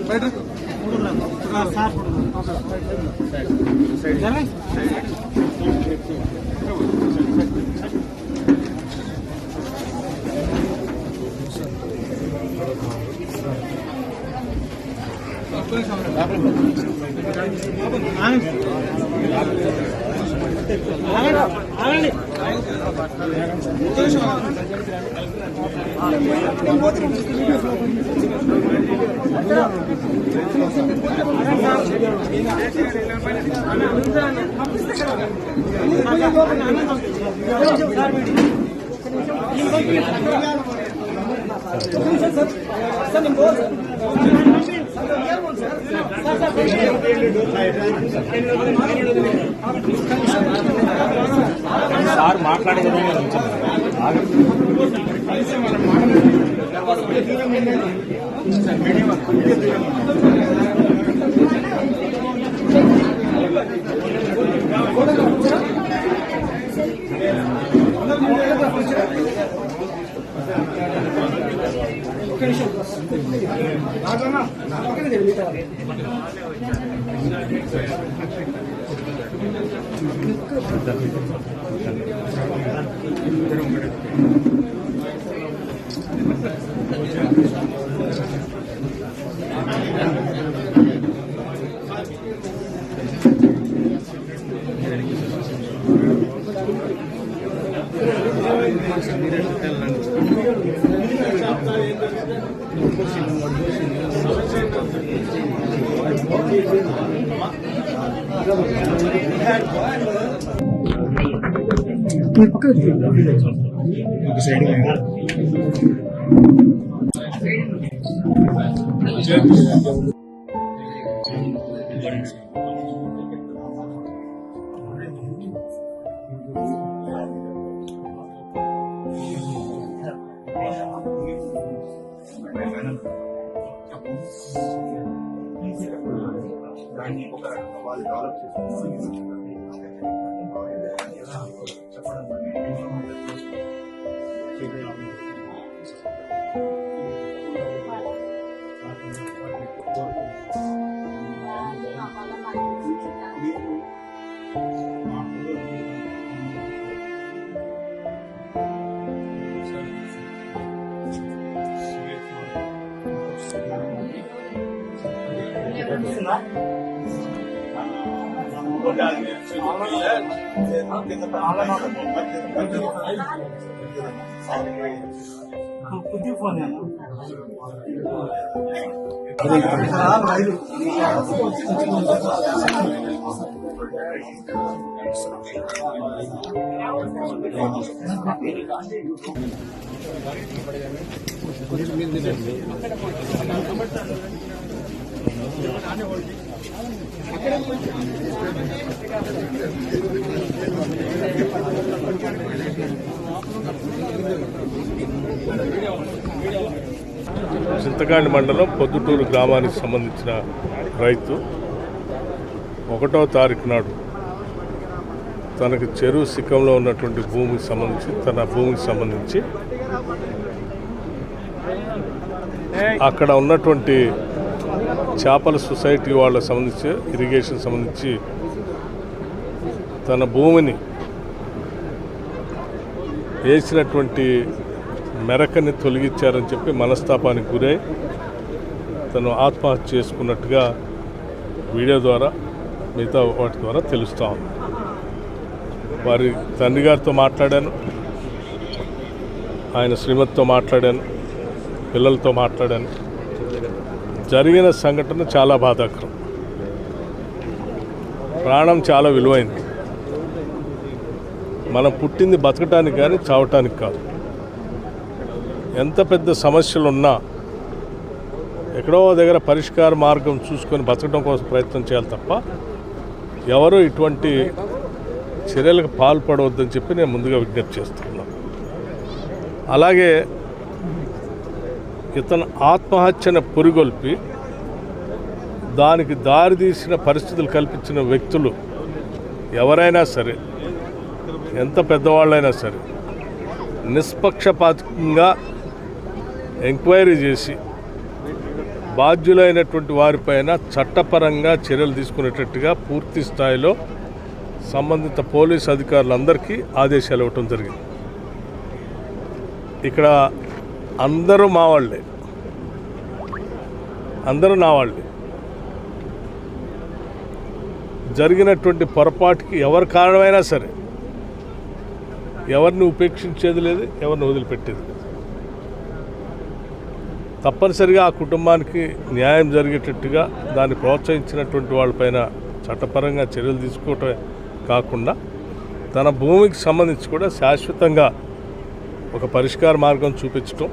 బయట సార్ మాట్లాడే చింతకాండి మండలం పొద్దుటూరు గ్రామానికి సంబంధించిన రైతు 1వ తారీఖు నాడు తనకు చెరువు శిఖంలో ఉన్నటువంటి తన భూమికి సంబంధించి అక్కడ ఉన్నటువంటి చేపల సొసైటీ వాళ్ళకి సంబంధించి ఇరిగేషన్ సంబంధించి తన భూమిని వేసినటువంటి మెరకని తొలగించారని చెప్పి మనస్తాపానికి గురై తను ఆత్మహత్య చేసుకున్నట్టుగా వీడియో ద్వారా మిగతా వాటి ద్వారా తెలుస్తూ ఉంది. వారి తండ్రి గారితో మాట్లాడాను, ఆయన శ్రీమతితో మాట్లాడాను, పిల్లలతో మాట్లాడాను. జరిగిన సంఘటన చాలా బాధాకరం. ప్రాణం చాలా విలువైంది. మనం పుట్టింది బతకటానికి కానీ చావటానికి కాదు. ఎంత పెద్ద సమస్యలున్నా ఎక్కడో దగ్గర పరిష్కార మార్గం చూసుకొని బతకడం కోసం ప్రయత్నం చేయాలి తప్ప ఎవరూ ఇటువంటి చర్యలకు పాల్పడవద్దని చెప్పి నేను ముందుగా విజ్ఞప్తి చేస్తున్నాను. అలాగే ఇతను ఆత్మహత్యను పురిగొల్పి దానికి దారితీసిన పరిస్థితులు కల్పించిన వ్యక్తులు ఎవరైనా సరే, ఎంత పెద్దవాళ్ళైనా సరే, నిష్పక్షపాతంగా ఎంక్వైరీ చేసి బాధ్యులైనటువంటి వారిపైన చట్టపరంగా చర్యలు తీసుకునేటట్టుగా పూర్తి స్థాయిలో సంబంధిత పోలీసు అధికారులందరికీ ఆదేశాలు ఇవ్వటం జరిగింది. ఇక్కడ అందరూ మా వాళ్ళే, అందరూ నా వాళ్ళే. జరిగినటువంటి పొరపాటుకి ఎవరి కారణమైనా సరే ఎవరిని ఉపేక్షించేది లేదు, ఎవరిని వదిలిపెట్టేది లేదు. తప్పనిసరిగా ఆ కుటుంబానికి న్యాయం జరిగేటట్టుగా దాన్ని ప్రోత్సహించినటువంటి వాళ్ళపైన చట్టపరంగా చర్యలు తీసుకోవటమే కాకుండా తన భూమికి సంబంధించి కూడా శాశ్వతంగా ఒక పరిష్కార మార్గం చూపించటం